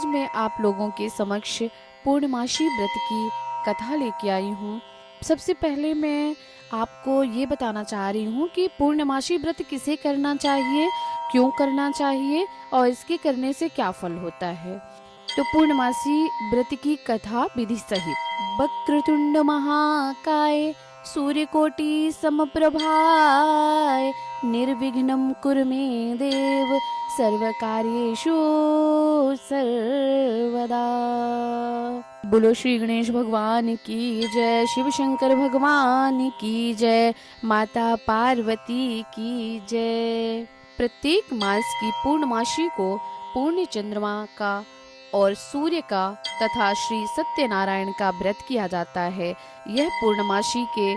आज मैं आप लोगों के समक्ष पूर्णमासी व्रत की कथा लेके आई हूँ। सबसे पहले मैं आपको ये बताना चाह रही हूँ कि पूर्णमासी व्रत किसे करना चाहिए, क्यों करना चाहिए और इसके करने से क्या फल होता है। तो पूर्णमासी व्रत की कथा विधि सहित। वक्रतुंड महाकाय सूर्यकोटि समप्रभाय निर्विघ्नं कुरु मे देव सर्वकार्येषु सर्वदा। बोलो श्री गणेश भगवान की जय, शिव शंकर भगवान की जय, माता पार्वती की जय। प्रत्येक मास की पूर्णमासी को पूर्ण चंद्रमा का और सूर्य का तथा श्री सत्यनारायण का व्रत किया जाता है। यह पूर्णमासी के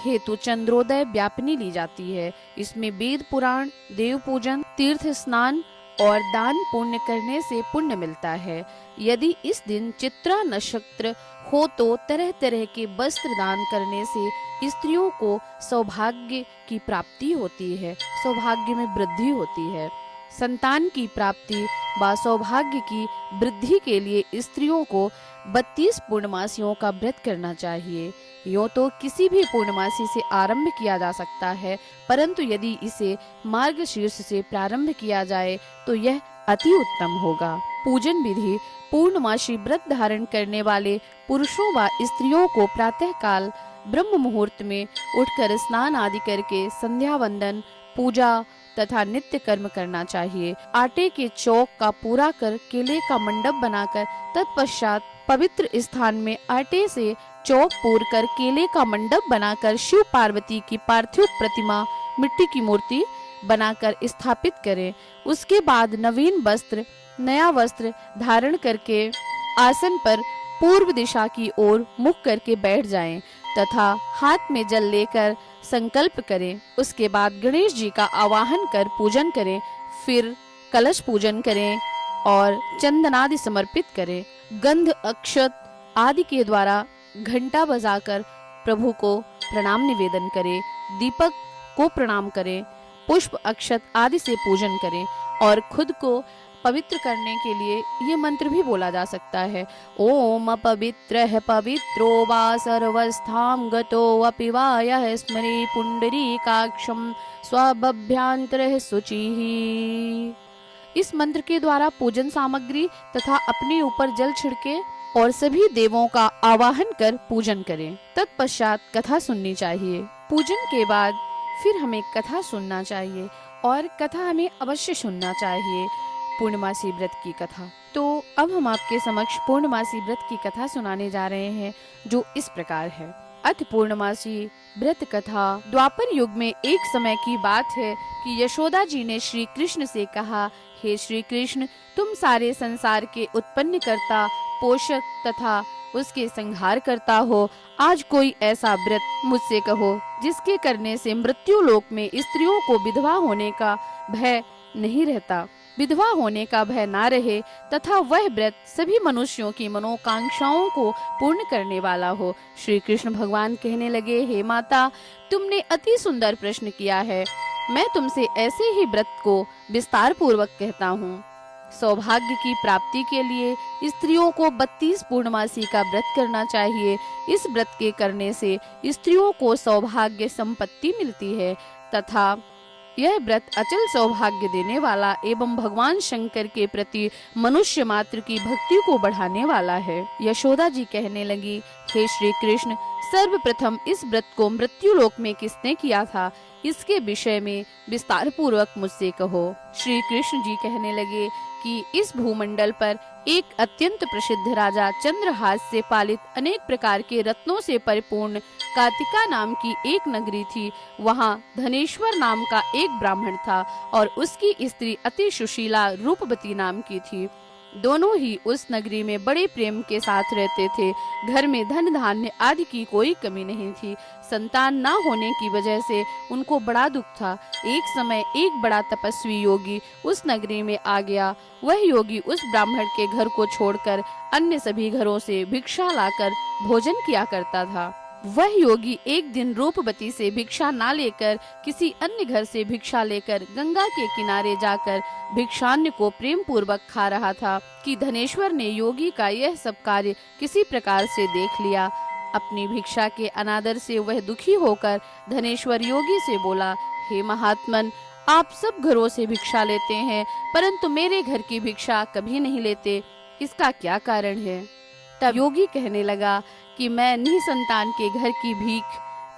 हेतु चंद्रोदय व्यापनी ली जाती है। इसमें वेद पुराण, देव पूजन, तीर्थ स्नान और दान पुण्य करने से पुण्य मिलता है। यदि इस दिन चित्रा नक्षत्र हो तो तरह तरह के वस्त्र दान करने से स्त्रियों को सौभाग्य की प्राप्ति होती है, सौभाग्य में वृद्धि होती है। संतान की प्राप्ति व सौभाग्य की वृद्धि के लिए स्त्रियों को 32 पूर्णमासियों का व्रत करना चाहिए। यूँ तो किसी भी पूर्णमासी से आरंभ किया जा सकता है, परंतु यदि इसे मार्गशीर्ष से प्रारंभ किया जाए तो यह अति उत्तम होगा। पूजन विधि। पूर्णमासी व्रत धारण करने वाले पुरुषों व स्त्रियों को प्रातः काल ब्रह्म मुहूर्त में उठकर स्नान आदि करके संध्या वंदन, पूजा तथा नित्य कर्म करना चाहिए। आटे के चौक का पूरा कर केले का मंडप बनाकर तत्पश्चात पवित्र स्थान में आटे से चौक पूर कर केले का मंडप बनाकर शिव पार्वती की पार्थिव प्रतिमा, मिट्टी की मूर्ति बनाकर स्थापित करें। उसके बाद नवीन वस्त्र, नया वस्त्र धारण करके आसन पर पूर्व दिशा की ओर मुख करके बैठ जाएं तथा हाथ में जल लेकर संकल्प करें। उसके बाद गणेश जी का आवाहन कर पूजन करें, फिर कलश पूजन करें और चंदनादि समर्पित करें। गंध, अक्षत आदि के द्वारा घंटा बजाकर प्रभु को प्रणाम निवेदन करें, दीपक को प्रणाम करें, पुष्प अक्षत आदि से पूजन करें और खुद को पवित्र करने के लिए ये मंत्र भी बोला जा सकता है। ओम पवित्रः पवित्रो वा सर्वस्थां गतो अपि वा यः स्मरे पुंडरीकाक्षं स्वभव्यांतरः शुचिः। इस मंत्र के द्वारा पूजन सामग्री तथा अपने ऊपर जल छिड़के और सभी देवों का आवाहन कर पूजन करें। तत्पश्चात कथा सुननी चाहिए। पूजन के बाद फिर हमें कथा सुनना चाहिए और कथा हमें अवश्य सुनना चाहिए, पूर्णमासी व्रत की कथा। तो अब हम आपके समक्ष पूर्णमासी व्रत की कथा सुनाने जा रहे हैं, जो इस प्रकार है। अथ पूर्णमासी व्रत कथा। द्वापर युग में एक समय की बात है कि यशोदा जी ने श्री कृष्ण से कहा, हे श्री कृष्ण, तुम सारे संसार के उत्पन्न करता, पोषक तथा उसके संहार करता हो। आज कोई ऐसा व्रत मुझसे कहो जिसके करने से मृत्यु लोक में स्त्रियों को विधवा होने का भय नहीं रहता, विधवा होने का भय ना रहे तथा वह व्रत सभी मनुष्यों की मनोकांक्षाओं को पूर्ण करने वाला हो। श्री कृष्ण भगवान कहने लगे, हे माता, तुमने अति सुंदर प्रश्न किया है। मैं तुमसे ऐसे ही व्रत को विस्तार पूर्वक कहता हूँ। सौभाग्य की प्राप्ति के लिए स्त्रियों को 32 पूर्णमासी का व्रत करना चाहिए। इस व्रत के करने से स्त्रियों को सौभाग्य संपत्ति मिलती है तथा यह व्रत अचल सौभाग्य देने वाला एवं भगवान शंकर के प्रति मनुष्य मात्र की भक्ति को बढ़ाने वाला है। यशोदा जी कहने लगी, हे श्री कृष्ण, सर्वप्रथम इस व्रत को मृत्यु लोक में किसने किया था, इसके विषय में विस्तार पूर्वक मुझसे कहो। श्री कृष्ण जी कहने लगे कि इस भूमंडल पर एक अत्यंत प्रसिद्ध राजा चंद्रहास से पालित अनेक प्रकार के रत्नों से परिपूर्ण कार्तिका नाम की एक नगरी थी। वहाँ धनेश्वर नाम का एक ब्राह्मण था और उसकी स्त्री अति सुशीला रूपवती नाम की थी। दोनों ही उस नगरी में बड़े प्रेम के साथ रहते थे। घर में धन धान्य आदि की कोई कमी नहीं थी। संतान न होने की वजह से उनको बड़ा दुख था। एक समय एक बड़ा तपस्वी योगी उस नगरी में आ गया। वह योगी उस ब्राह्मण के घर को छोड़कर अन्य सभी घरों से भिक्षा लाकर भोजन किया करता था। वह योगी एक दिन रूपवती से भिक्षा ना लेकर किसी अन्य घर से भिक्षा लेकर गंगा के किनारे जाकर भिक्षान्न को प्रेम पूर्वक खा रहा था कि धनेश्वर ने योगी का यह सब कार्य किसी प्रकार से देख लिया। अपनी भिक्षा के अनादर से वह दुखी होकर धनेश्वर योगी से बोला, हे महात्मन, आप सब घरों से भिक्षा लेते हैं परंतु मेरे घर की भिक्षा कभी नहीं लेते, इसका क्या कारण है? तब योगी कहने लगा कि मैं निसंतान के घर की भीख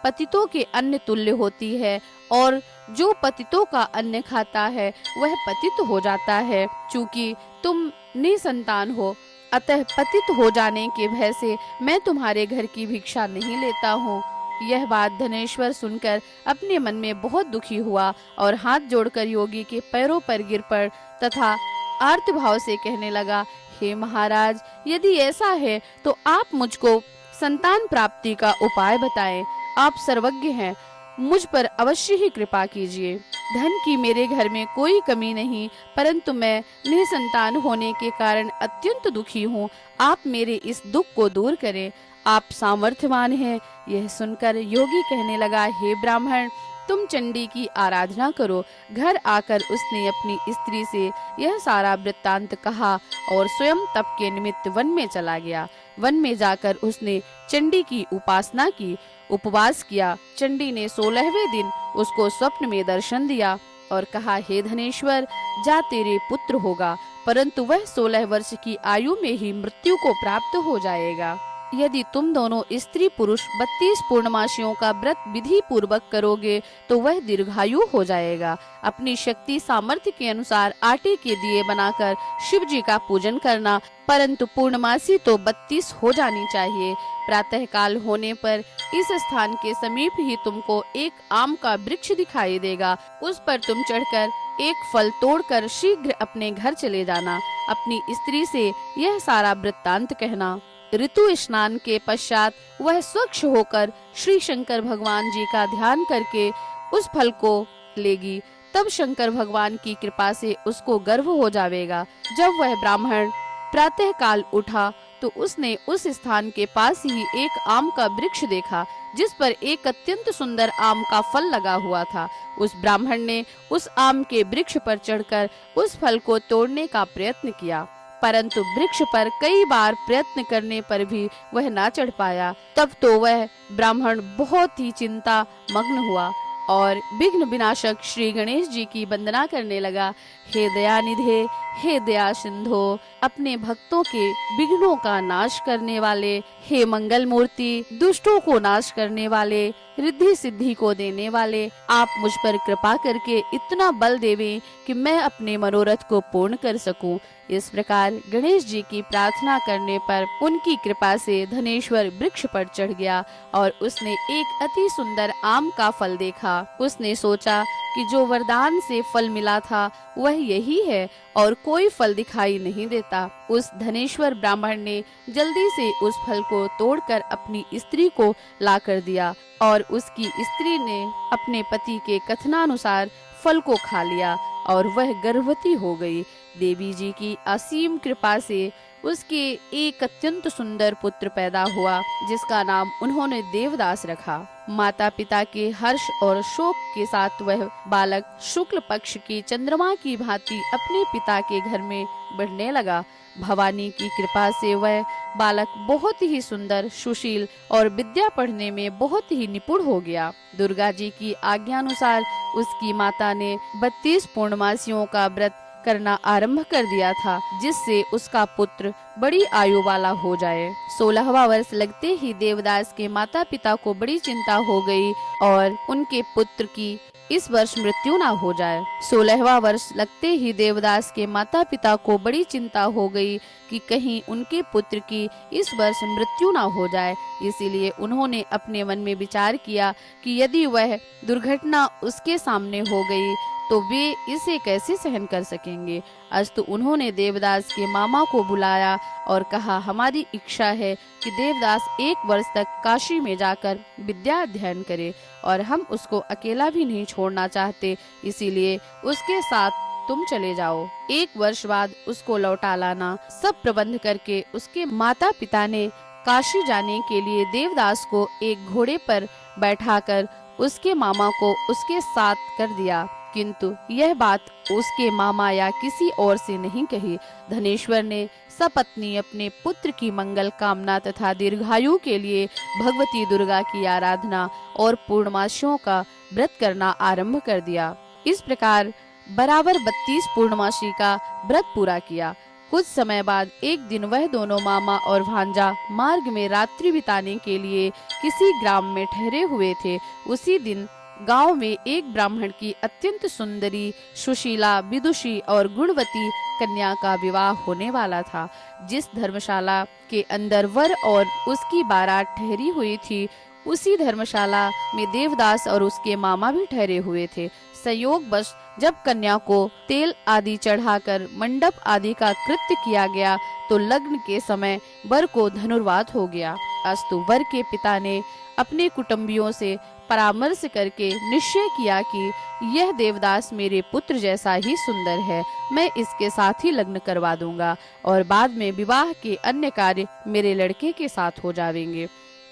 पतितों के अन्न तुल्य होती है और जो पतितों का अन्न खाता है वह पतित हो जाता है। चूंकि तुम निसंतान हो अतः पतित हो जाने के भय से मैं तुम्हारे घर की भिक्षा नहीं लेता हूँ। यह बात धनेश्वर सुनकर अपने मन में बहुत दुखी हुआ और हाथ जोड़कर योगी के पैरों पर गिर पड़ तथा आर्त भाव से कहने लगा, हे महाराज, यदि ऐसा है तो आप मुझको संतान प्राप्ति का उपाय बताएं। आप सर्वज्ञ हैं, मुझ पर अवश्य ही कृपा कीजिए। धन की मेरे घर में कोई कमी नहीं, परंतु मैं निसंतान होने के कारण अत्यंत दुखी हूँ। आप मेरे इस दुख को दूर करें, आप सामर्थ्यवान हैं। यह सुनकर योगी कहने लगा, हे ब्राह्मण, तुम चंडी की आराधना करो। घर आकर उसने अपनी स्त्री से यह सारा वृत्तांत कहा और स्वयं तप के निमित्त वन में चला गया। वन में जाकर उसने चंडी की उपासना की, उपवास किया। चंडी ने 16वें दिन उसको स्वप्न में दर्शन दिया और कहा, हे धनेश्वर, जा तेरे पुत्र होगा, परंतु वह 16 वर्ष की आयु में ही मृत्यु को प्राप्त हो जाएगा। यदि तुम दोनों स्त्री पुरुष 32 पूर्णमासियों का व्रत विधि पूर्वक करोगे तो वह दीर्घायु हो जाएगा। अपनी शक्ति सामर्थ्य के अनुसार आटे के दिए बनाकर शिव जी का पूजन करना, परंतु पूर्णमासी तो 32 हो जानी चाहिए। प्रातः काल होने पर इस स्थान के समीप ही तुमको एक आम का वृक्ष दिखाई देगा। उस पर तुम चढ़कर एक फल तोड़कर शीघ्र अपने घर चले जाना। अपनी स्त्री से यह सारा वृत्तांत कहना। ऋतु स्नान के पश्चात वह स्वच्छ होकर श्री शंकर भगवान जी का ध्यान करके उस फल को लेगी। तब शंकर भगवान की कृपा से उसको गर्भ हो जाएगा। जब वह ब्राह्मण प्रातः काल उठा तो उसने उस स्थान के पास ही एक आम का वृक्ष देखा जिस पर एक अत्यंत सुंदर आम का फल लगा हुआ था। उस ब्राह्मण ने उस आम के वृक्ष पर चढ़कर उस फल को तोड़ने का प्रयत्न किया, परंतु वृक्ष पर कई बार प्रयत्न करने पर भी वह ना चढ़ पाया। तब तो वह ब्राह्मण बहुत ही चिंता मग्न हुआ और विघ्न विनाशक श्री गणेश जी की वंदना करने लगा। हे दयानिधे, हे दया सिंधो, अपने भक्तों के विघ्नों का नाश करने वाले, हे मंगल मूर्ति, दुष्टों को नाश करने वाले, रिद्धि सिद्धि को देने वाले, आप मुझ पर कृपा करके इतना बल देवें कि मैं अपने मनोरथ को पूर्ण कर सकूं। इस प्रकार गणेश जी की प्रार्थना करने पर उनकी कृपा से धनेश्वर वृक्ष पर चढ़ गया और उसने एक अति सुंदर आम का फल देखा। उसने सोचा कि जो वरदान से फल मिला था वह यही है और कोई फल दिखाई नहीं देता। उस धनेश्वर ब्राह्मण ने जल्दी से उस फल को तोड़कर अपनी स्त्री को ला कर दिया और उसकी स्त्री ने अपने पति के कथनानुसार फल को खा लिया और वह गर्भवती हो गई। देवी जी की असीम कृपा से उसके एक अत्यंत सुंदर पुत्र पैदा हुआ जिसका नाम उन्होंने देवदास रखा। माता पिता के हर्ष और शोक के साथ वह बालक शुक्ल पक्ष की चंद्रमा की भांति अपने पिता के घर में बढ़ने लगा। भवानी की कृपा से वह बालक बहुत ही सुंदर, सुशील और विद्या पढ़ने में बहुत ही निपुण हो गया। दुर्गा जी की आज्ञानुसार उसकी माता ने 32 पूर्णमासियों का व्रत करना आरंभ कर दिया था जिससे उसका पुत्र बड़ी आयु वाला हो जाए। 16वां वर्ष लगते ही देवदास के माता पिता को बड़ी चिंता हो गई और उनके पुत्र की इस वर्ष मृत्यु ना हो जाए। 16वां वर्ष लगते ही देवदास के माता पिता को बड़ी चिंता हो गई कि कहीं उनके पुत्र की इस वर्ष मृत्यु ना हो जाए। इसीलिए उन्होंने अपने मन में विचार किया कि यदि वह दुर्घटना उसके सामने हो गई तो वे इसे कैसे सहन कर सकेंगे। अस्तु उन्होंने देवदास के मामा को बुलाया और कहा, हमारी इच्छा है कि देवदास 1 वर्ष तक काशी में जाकर विद्या अध्ययन करे और हम उसको अकेला भी नहीं छोड़ना चाहते, इसीलिए उसके साथ तुम चले जाओ। 1 वर्ष बाद उसको लौटा लाना। सब प्रबंध करके उसके माता पिता ने काशी जाने के लिए देवदास को एक घोड़े पर बैठाकर उसके मामा को उसके साथ कर दिया, किंतु यह बात उसके मामा या किसी और से नहीं कही। धनेश्वर ने सपत्नी अपने पुत्र की मंगल कामना तथा दीर्घायु के लिए भगवती दुर्गा की आराधना और पूर्णमासियों का व्रत करना आरंभ कर दिया। इस प्रकार बराबर 32 पूर्णमासी का व्रत पूरा किया। कुछ समय बाद एक दिन वह दोनों मामा और भांजा मार्ग में रात्रि बिताने के लिए किसी ग्राम में ठहरे हुए थे। उसी दिन गांव में एक ब्राह्मण की अत्यंत सुंदरी, सुशीला, विदुषी और गुणवती कन्या का विवाह होने वाला था। जिस धर्मशाला के अंदर वर और उसकी बारात ठहरी हुई थी, उसी धर्मशाला में देवदास और उसके मामा भी ठहरे हुए थे। संयोगवश जब कन्या को तेल आदि चढ़ाकर मंडप आदि का कृत्य किया गया तो लग्न के समय वर को धनुर्वात हो गया। अस्तु वर के पिता ने अपने कुटुंबियों से परामर्श करके निश्चय किया कि यह देवदास मेरे पुत्र जैसा ही सुंदर है, मैं इसके साथ ही लग्न करवा दूंगा और बाद में विवाह के अन्य कार्य मेरे लड़के के साथ हो जाएंगे।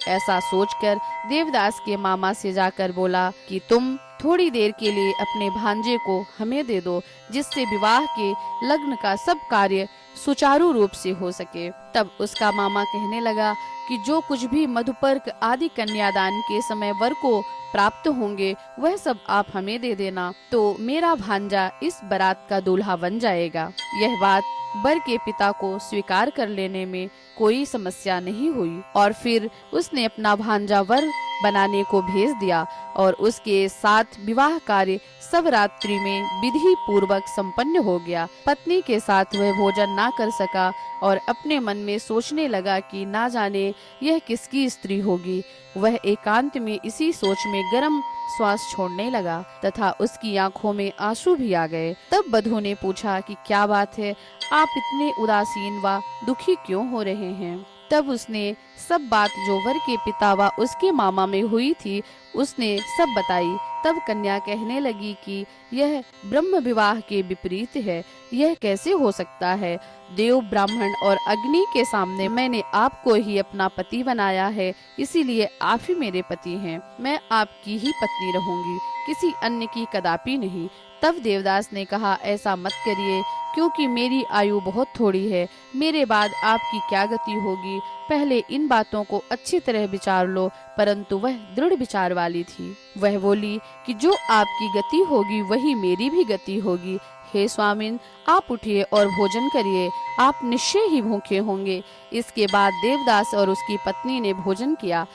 ऐसा सोचकर देवदास के मामा से जाकर बोला कि तुम थोड़ी देर के लिए अपने भांजे को हमें दे दो, जिससे विवाह के लग्न का सब कार्य सुचारू रूप से हो सके। तब उसका मामा कहने लगा कि जो कुछ भी मधुपर्क आदि कन्यादान के समय वर को प्राप्त होंगे वह सब आप हमें दे देना, तो मेरा भांजा इस बारात का दूल्हा बन जाएगा। यह बात वर के पिता को स्वीकार कर लेने में कोई समस्या नहीं हुई और फिर उसने अपना भांजा वर बनाने को भेज दिया और उसके साथ विवाह कार्य सब रात्रि में विधि पूर्वक संपन्न हो गया। पत्नी के साथ वह भोजन ना कर सका और अपने मन में सोचने लगा कि ना जाने यह किसकी स्त्री होगी। वह एकांत में इसी सोच में गर्म श्वास छोड़ने लगा तथा उसकी आंखों में आंसू भी आ गए। तब बधू ने पूछा कि क्या बात है, आप इतने उदासीन व दुखी क्यों हो रहे हैं? तब उसने सब बात जो वर के पिता व उसके मामा में हुई थी उसने सब बताई। तब कन्या कहने लगी कि यह ब्रह्म विवाह के विपरीत है, यह कैसे हो सकता है? देव, ब्राह्मण और अग्नि के सामने मैंने आपको ही अपना पति बनाया है, इसीलिए आप ही मेरे पति हैं। मैं आपकी ही पत्नी रहूंगी, किसी अन्य की कदापि नहीं। तब देवदास ने कहा, ऐसा मत करिए, क्योंकि मेरी आयु बहुत थोड़ी है, मेरे बाद आपकी क्या गति होगी। पहले इन बातों को अच्छी तरह विचार लो। परंतु वह दृढ़ विचार वाली थी। वह बोली कि जो आपकी गति होगी वही मेरी भी गति होगी। हे स्वामिन, आप उठिए और भोजन करिए, आप निश्चय ही भूखे होंगे। इसके बाद देवदास और उसकी पत्नी ने भोजन किया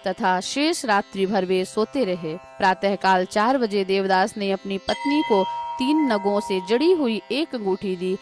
तथा शेष रात्रि भर वे सोते रहे। प्रातःकाल 4 बजे देवदास ने अपनी पत्नी को 3 नगों से जड़ी हुई एक अंगूठी दी,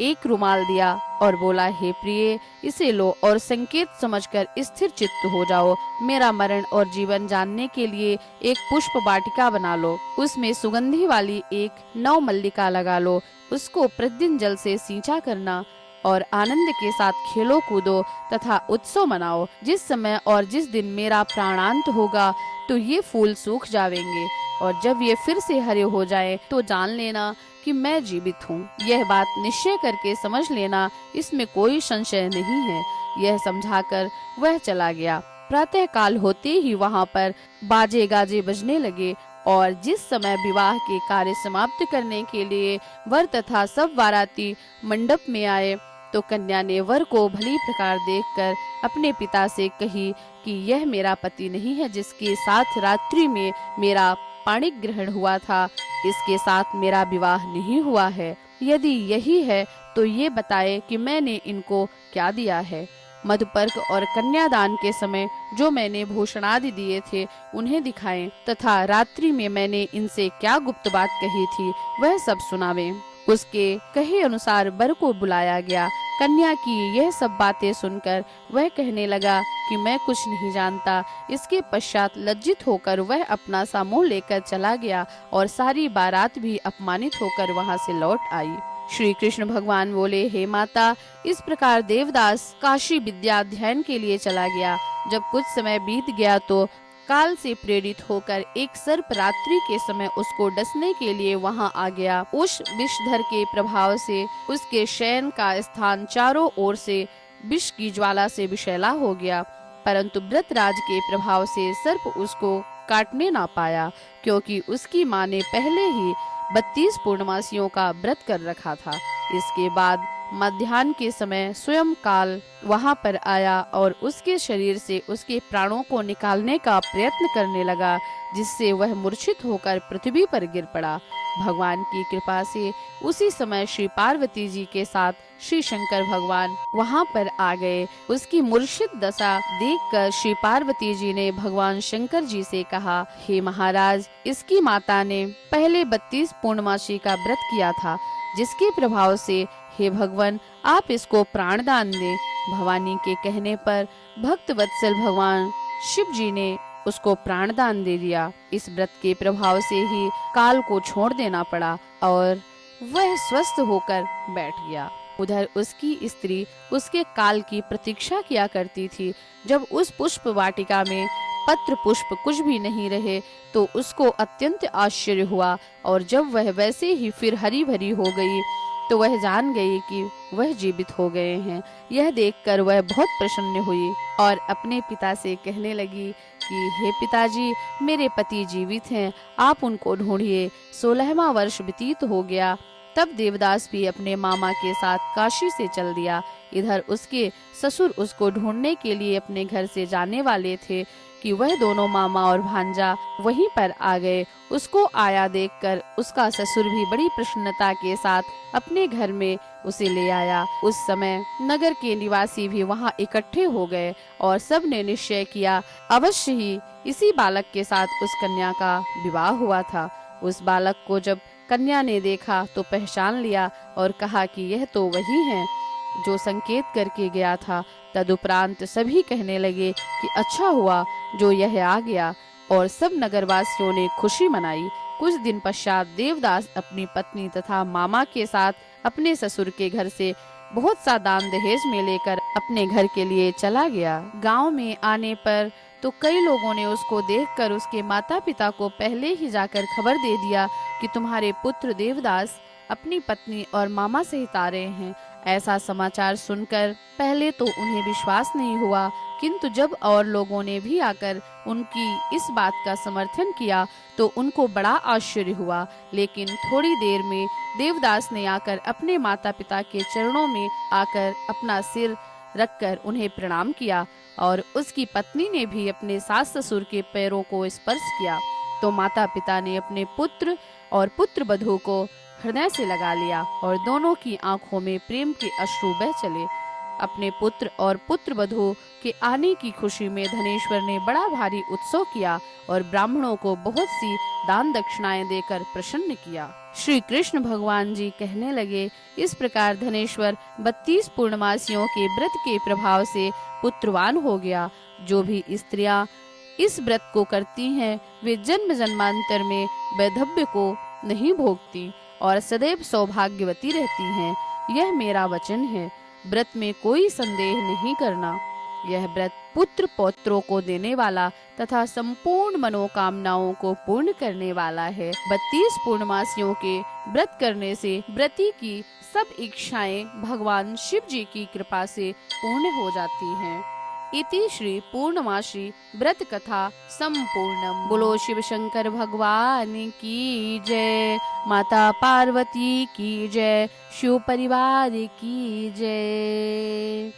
एक रुमाल दिया और बोला, हे प्रिय, इसे लो और संकेत समझकर स्थिर चित्त हो जाओ। मेरा मरण और जीवन जानने के लिए एक पुष्प वाटिका बना लो, उसमें सुगंधी वाली एक नव मल्लिका लगा लो, उसको प्रतिदिन जल से सींचा करना और आनंद के साथ खेलो कूदो तथा उत्सव मनाओ। जिस समय और जिस दिन मेरा प्राणांत होगा तो ये फूल सूख जाएंगे और जब ये फिर से हरे हो जाए तो जान लेना कि मैं जीवित हूँ। यह बात निश्चय करके समझ लेना, इसमें कोई संशय नहीं है। यह समझाकर वह चला गया। प्रातः काल होते ही वहाँ पर बाजे गाजे बजने लगे और जिस समय विवाह के कार्य समाप्त करने के लिए वर तथा सब बाराती मंडप में आए तो कन्या ने वर को भली प्रकार देखकर अपने पिता से कही कि यह मेरा पति नहीं है, जिसके साथ रात्रि में मेरा पाणिक ग्रहण हुआ था, इसके साथ मेरा विवाह नहीं हुआ है। यदि यही है तो ये बताए कि मैंने इनको क्या दिया है। मधुपर्क और कन्यादान के समय जो मैंने भूषणादि दिए थे उन्हें दिखाएं तथा रात्रि में मैंने इनसे क्या गुप्त बात कही थी वह सब सुनावें। उसके कहे अनुसार वर को बुलाया गया। कन्या की यह सब बातें सुनकर वह कहने लगा कि मैं कुछ नहीं जानता। इसके पश्चात लज्जित होकर वह अपना सा मुंह लेकर चला गया और सारी बारात भी अपमानित होकर वहां से लौट आई। श्री कृष्ण भगवान बोले, हे माता, इस प्रकार देवदास काशी विद्या अध्ययन के लिए चला गया। जब कुछ समय बीत गया तो काल से प्रेरित होकर एक सर्प रात्रि के समय उसको डसने के लिए वहां आ गया। उस विषधर के प्रभाव से उसके शयन का स्थान चारों ओर से विष की ज्वाला से विषैला हो गया, परंतु व्रतराज के प्रभाव से सर्प उसको काटने ना पाया, क्योंकि उसकी माँ ने पहले ही 32 पूर्णमासियों का व्रत कर रखा था। इसके बाद मध्याह्न के समय स्वयं काल वहां पर आया और उसके शरीर से उसके प्राणों को निकालने का प्रयत्न करने लगा, जिससे वह मूर्छित होकर पृथ्वी पर गिर पड़ा। भगवान की कृपा से उसी समय श्री पार्वती जी के साथ श्री शंकर भगवान वहां पर आ गए। उसकी मूर्छित दशा देखकर श्री पार्वती जी ने भगवान शंकर जी से कहा, हे महाराज, इसकी माता ने पहले 32 पूर्णमासी का व्रत किया था, जिसके प्रभाव से हे भगवान आप इसको प्राण दान दें। भवानी के कहने पर भक्त वत्सल भगवान शिव जी ने उसको प्राण दान दे दिया। इस व्रत के प्रभाव से ही काल को छोड़ देना पड़ा और वह स्वस्थ होकर बैठ गया। उधर उसकी स्त्री उसके काल की प्रतीक्षा किया करती थी। जब उस पुष्प वाटिका में पत्र पुष्प कुछ भी नहीं रहे तो उसको अत्यंत आश्चर्य हुआ, और जब वह वैसे ही फिर हरी भरी हो गई तो वह जान गई कि वह जीवित हो गए हैं। यह देखकर वह बहुत प्रसन्न हुई और अपने पिता से कहने लगी कि हे पिताजी, मेरे पति जीवित हैं, आप उनको ढूंढिए। 16वां वर्ष व्यतीत हो गया। तब देवदास भी अपने मामा के साथ काशी से चल दिया। इधर उसके ससुर उसको ढूंढने के लिए अपने घर से जाने वाले थे कि वह दोनों मामा और भांजा वहीं पर आ गए। उसको आया देखकर उसका ससुर भी बड़ी प्रसन्नता के साथ अपने घर में उसे ले आया। उस समय नगर के निवासी भी वहां इकट्ठे हो गए और सब ने निश्चय किया अवश्य ही इसी बालक के साथ उस कन्या का विवाह हुआ था। उस बालक को जब कन्या ने देखा तो पहचान लिया और कहा कि यह तो वही है जो संकेत करके गया था। तदुपरांत सभी कहने लगे कि अच्छा हुआ जो यह आ गया, और सब नगरवासियों ने खुशी मनाई। कुछ दिन पश्चात देवदास अपनी पत्नी तथा मामा के साथ अपने ससुर के घर से बहुत सा दान दहेज में लेकर अपने घर के लिए चला गया। गांव में आने पर तो कई लोगों ने उसको देखकर उसके माता पिता को पहले ही जाकर खबर दे दिया कि तुम्हारे पुत्र देवदास अपनी पत्नी और मामा सहित आ रहे हैं। ऐसा समाचार सुनकर पहले तो उन्हें विश्वास नहीं हुआ, किंतु जब और लोगों ने भी आकर उनकी इस बात का समर्थन किया तो उनको बड़ा आश्चर्य हुआ। लेकिन थोड़ी देर में देवदास ने आकर अपने माता पिता के चरणों में आकर अपना सिर रखकर उन्हें प्रणाम किया, और उसकी पत्नी ने भी अपने सास ससुर के पैरों को स्पर्श किया। तो माता पिता ने अपने पुत्र और पुत्र वधू को हृदय से लगा लिया और दोनों की आंखों में प्रेम के अश्रु बह चले। अपने पुत्र और पुत्र वधू के आने की खुशी में धनेश्वर ने बड़ा भारी उत्सव किया और ब्राह्मणों को बहुत सी दान दक्षिणाएं देकर प्रसन्न किया। श्री कृष्ण भगवान जी कहने लगे, इस प्रकार धनेश्वर 32 पूर्णमासियों के व्रत के प्रभाव से पुत्रवान हो गया। जो भी स्त्रियां इस व्रत को करती हैं वे जन्म जन्मांतर में वैधव्य को नहीं भोगती और सदैव सौभाग्यवती रहती हैं। यह मेरा वचन है, व्रत में कोई संदेह नहीं करना। यह व्रत पुत्र पौत्रों को देने वाला तथा संपूर्ण मनोकामनाओं को पूर्ण करने वाला है। 32 पूर्णमासियों के व्रत करने से व्रती की सब इच्छाएं भगवान शिव जी की कृपा से पूर्ण हो जाती हैं। इति श्री पूर्णमासी व्रत कथा संपूर्णम। बोलो शिव शंकर भगवान की जय, माता पार्वती की जय, शिव परिवार की जय।